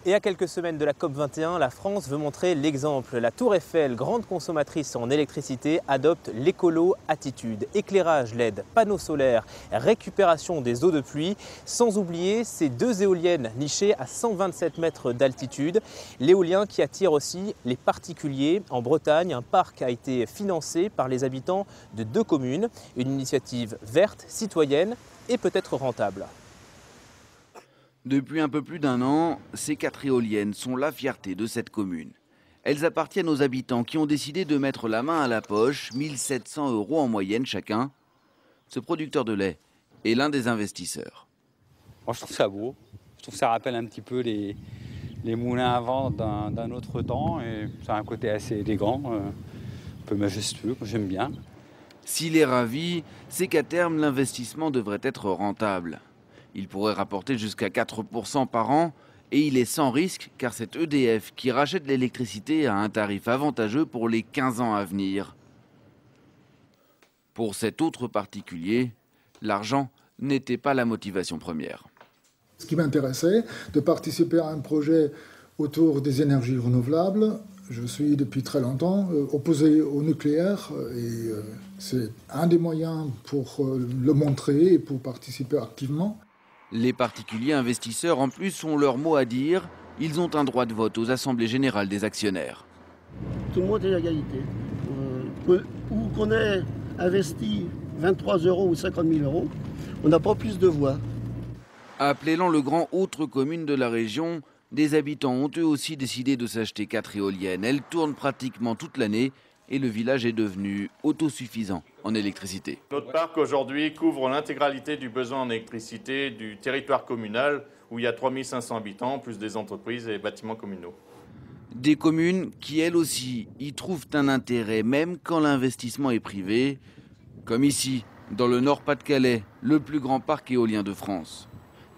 Et à quelques semaines de la COP21, la France veut montrer l'exemple. La Tour Eiffel, grande consommatrice en électricité, adopte l'écolo-attitude. Éclairage LED, panneaux solaires, récupération des eaux de pluie. Sans oublier ces 2 éoliennes nichées à 127 mètres d'altitude. L'éolien qui attire aussi les particuliers. En Bretagne, un parc a été financé par les habitants de 2 communes. Une initiative verte, citoyenne et peut-être rentable. Depuis un peu plus d'1 an, ces 4 éoliennes sont la fierté de cette commune. Elles appartiennent aux habitants qui ont décidé de mettre la main à la poche, 1 700 € en moyenne chacun. Ce producteur de lait est l'un des investisseurs. Moi, je trouve ça beau. Je trouve que ça rappelle un petit peu les moulins à vent d'un autre temps. Et ça a un côté assez élégant, un peu majestueux, j'aime bien. S'il est ravi, c'est qu'à terme, l'investissement devrait être rentable. Il pourrait rapporter jusqu'à 4 % par an et il est sans risque car c'est EDF qui rachète l'électricité à un tarif avantageux pour les 15 ans à venir. Pour cet autre particulier, l'argent n'était pas la motivation première. Ce qui m'intéressait, de participer à un projet autour des énergies renouvelables. Je suis depuis très longtemps opposé au nucléaire et c'est un des moyens pour le montrer et pour participer activement. Les particuliers investisseurs, en plus, ont leur mot à dire. Ils ont un droit de vote aux assemblées générales des actionnaires. Tout le monde est à égalité. Où qu'on ait investi 23 € ou 50 000 €, on n'a pas plus de voix. À Plélan-le-Grand, autre commune de la région, des habitants ont eux aussi décidé de s'acheter 4 éoliennes. Elles tournent pratiquement toute l'année et le village est devenu autosuffisant en électricité. Notre parc aujourd'hui couvre l'intégralité du besoin en électricité du territoire communal où il y a 3 500 habitants, plus des entreprises et bâtiments communaux. Des communes qui, elles aussi, y trouvent un intérêt, même quand l'investissement est privé, comme ici, dans le Nord-Pas-de-Calais, le plus grand parc éolien de France.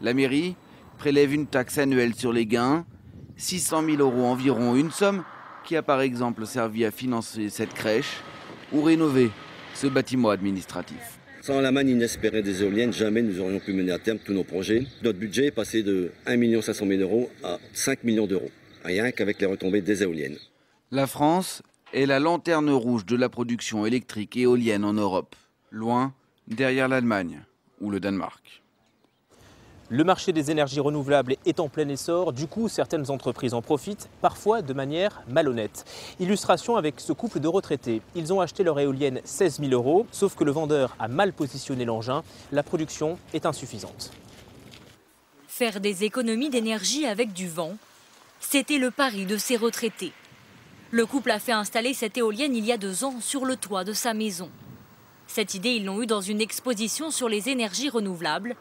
La mairie prélève une taxe annuelle sur les gains, 600 000 € environ, une somme qui a par exemple servi à financer cette crèche ou rénover ce bâtiment administratif. Sans la manne inespérée des éoliennes, jamais nous aurions pu mener à terme tous nos projets. Notre budget est passé de 1 500 000 € à 5 millions d'euros, rien qu'avec les retombées des éoliennes. La France est la lanterne rouge de la production électrique éolienne en Europe, loin derrière l'Allemagne ou le Danemark. Le marché des énergies renouvelables est en plein essor. Du coup, certaines entreprises en profitent, parfois de manière malhonnête. Illustration avec ce couple de retraités. Ils ont acheté leur éolienne 16 000 €, sauf que le vendeur a mal positionné l'engin. La production est insuffisante. Faire des économies d'énergie avec du vent, c'était le pari de ces retraités. Le couple a fait installer cette éolienne il y a 2 ans sur le toit de sa maison. Cette idée, ils l'ont eue dans une exposition sur les énergies renouvelables.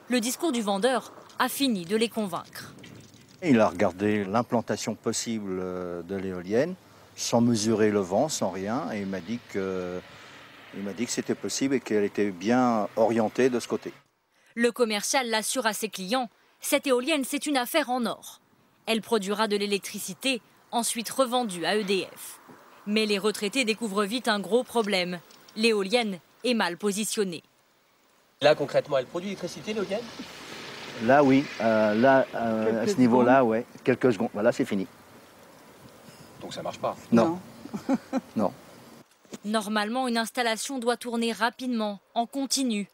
Le discours du vendeur a fini de les convaincre. Il a regardé l'implantation possible de l'éolienne, sans mesurer le vent, sans rien, et il m'a dit que c'était possible et qu'elle était bien orientée de ce côté. Le commercial l'assure à ses clients, cette éolienne, c'est une affaire en or. Elle produira de l'électricité, ensuite revendue à EDF. Mais les retraités découvrent vite un gros problème. L'éolienne est mal positionnée. Là, concrètement, elle produit l'électricité, l'éolienne ? Là, oui. À ce niveau-là, ouais. Quelques secondes. Voilà, c'est fini. Donc ça marche pas. Non. Non. Normalement, une installation doit tourner rapidement, en continu.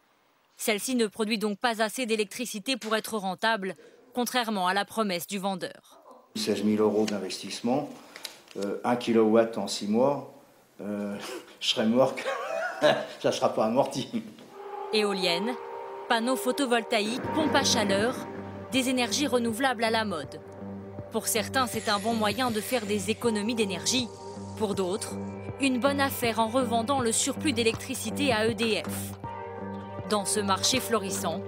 Celle-ci ne produit donc pas assez d'électricité pour être rentable, contrairement à la promesse du vendeur. 16 000 € d'investissement, 1 kW en 6 mois, je serais mort, ça ne sera pas amorti. Éoliennes, panneaux photovoltaïques, pompes à chaleur, des énergies renouvelables à la mode. Pour certains, c'est un bon moyen de faire des économies d'énergie. Pour d'autres, une bonne affaire en revendant le surplus d'électricité à EDF. Dans ce marché florissant,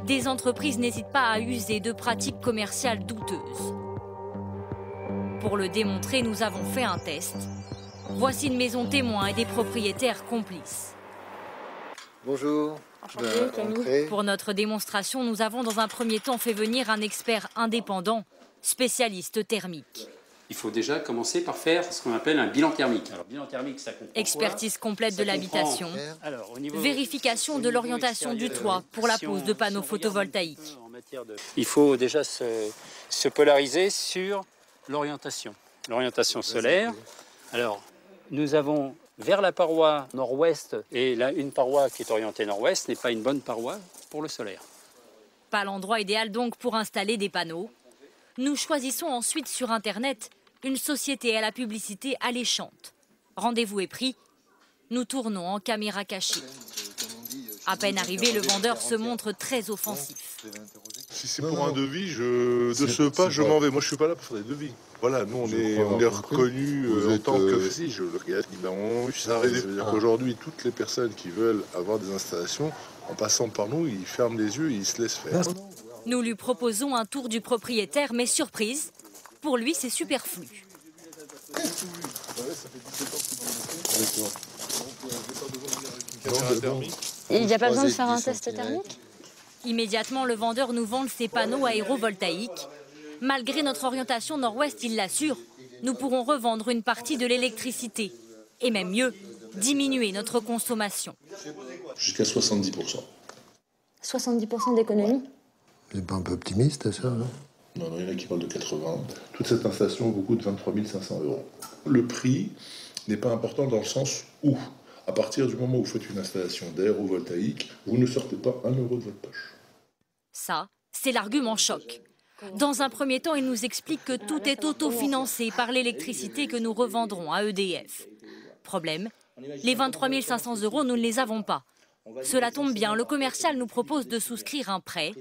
des entreprises n'hésitent pas à user de pratiques commerciales douteuses. Pour le démontrer, nous avons fait un test. Voici une maison témoin et des propriétaires complices. Bonjour. Pour notre démonstration, nous avons dans un premier temps fait venir un expert indépendant, spécialiste thermique. Il faut déjà commencer par faire ce qu'on appelle un bilan thermique. Alors, bilan thermique, ça comprend expertise complète de l'habitation, vérification de l'orientation du toit pour la pose de panneaux photovoltaïques. Il faut déjà se polariser sur l'orientation solaire. Alors, nous avons vers la paroi nord-ouest, et là, une paroi qui est orientée nord-ouest n'est pas une bonne paroi pour le solaire. Pas l'endroit idéal donc pour installer des panneaux. Nous choisissons ensuite sur Internet une société à la publicité alléchante. Rendez-vous est pris. Nous tournons en caméra cachée. À peine arrivé, le vendeur se montre très offensif. Si c'est pour un devis, de ce pas, je m'en vais. Moi, je suis pas là pour faire des devis. Voilà, nous, on est reconnus en tant que... Si, je le regarde, ça veut dire qu'aujourd'hui, toutes les personnes qui veulent avoir des installations, en passant par nous, ils ferment les yeux et ils se laissent faire. Nous lui proposons un tour du propriétaire, mais surprise, pour lui, c'est superflu. Il n'y a pas besoin de faire un test thermique ? Immédiatement, le vendeur nous vend ses panneaux aérovoltaïques. Malgré notre orientation nord-ouest, il l'assure, nous pourrons revendre une partie de l'électricité. Et même mieux, diminuer notre consommation. Jusqu'à 70%. 70% d'économie ? C'est pas un peu optimiste, ça, non ? Non, il y en a qui parlent de 80. Toute cette installation vaut coûte 23 500 €. Le prix n'est pas important dans le sens où, à partir du moment où vous faites une installation d'aérovoltaïque, vous ne sortez pas 1 € de votre poche. Ça, c'est l'argument choc. Dans un premier temps, il nous explique que tout est autofinancé par l'électricité que nous revendrons à EDF. Problème, les 23 500 €, nous ne les avons pas. Cela tombe bien, le commercial nous propose de souscrire un prêt.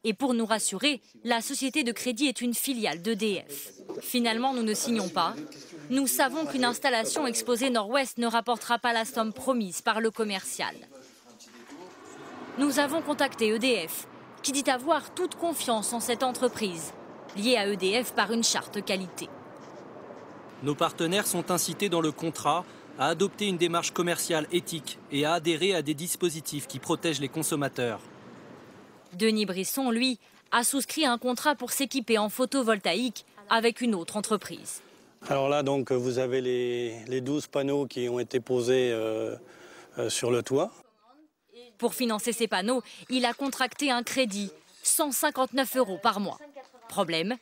Et pour nous rassurer, la société de crédit est une filiale d'EDF. Finalement, nous ne signons pas. Nous savons qu'une installation exposée nord-ouest ne rapportera pas la somme promise par le commercial. Nous avons contacté EDF, qui dit avoir toute confiance en cette entreprise, liée à EDF par une charte qualité. Nos partenaires sont incités dans le contrat à adopter une démarche commerciale éthique et à adhérer à des dispositifs qui protègent les consommateurs. Denis Brisson, lui, a souscrit un contrat pour s'équiper en photovoltaïque avec une autre entreprise. Alors là, donc, vous avez les 12 panneaux qui ont été posés sur le toit. Pour financer ces panneaux, il a contracté un crédit, 159 € par mois. Problème,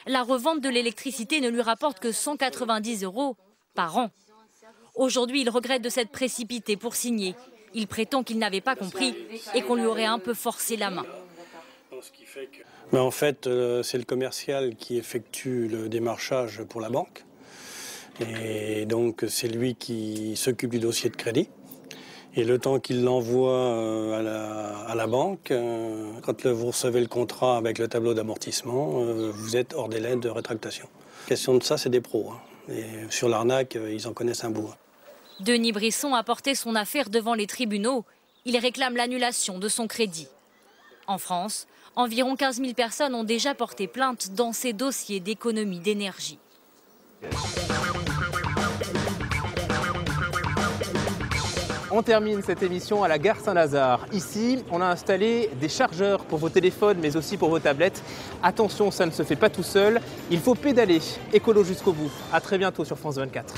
la revente de l'électricité ne lui rapporte que 190 € par an. Aujourd'hui, il regrette de s'être précipité pour signer. Il prétend qu'il n'avait pas compris et qu'on lui aurait un peu forcé la main. Mais en fait, c'est le commercial qui effectue le démarchage pour la banque. Et donc, c'est lui qui s'occupe du dossier de crédit. Et le temps qu'il l'envoie à la banque, quand vous recevez le contrat avec le tableau d'amortissement, vous êtes hors délai de rétractation. Question de ça, c'est des pros. Et sur l'arnaque, ils en connaissent un bout. Denis Brisson a porté son affaire devant les tribunaux. Il réclame l'annulation de son crédit. En France, environ 15 000 personnes ont déjà porté plainte dans ces dossiers d'économie d'énergie. On termine cette émission à la gare Saint-Lazare. Ici, on a installé des chargeurs pour vos téléphones, mais aussi pour vos tablettes. Attention, ça ne se fait pas tout seul. Il faut pédaler. Écolo jusqu'au bout. À très bientôt sur France 24.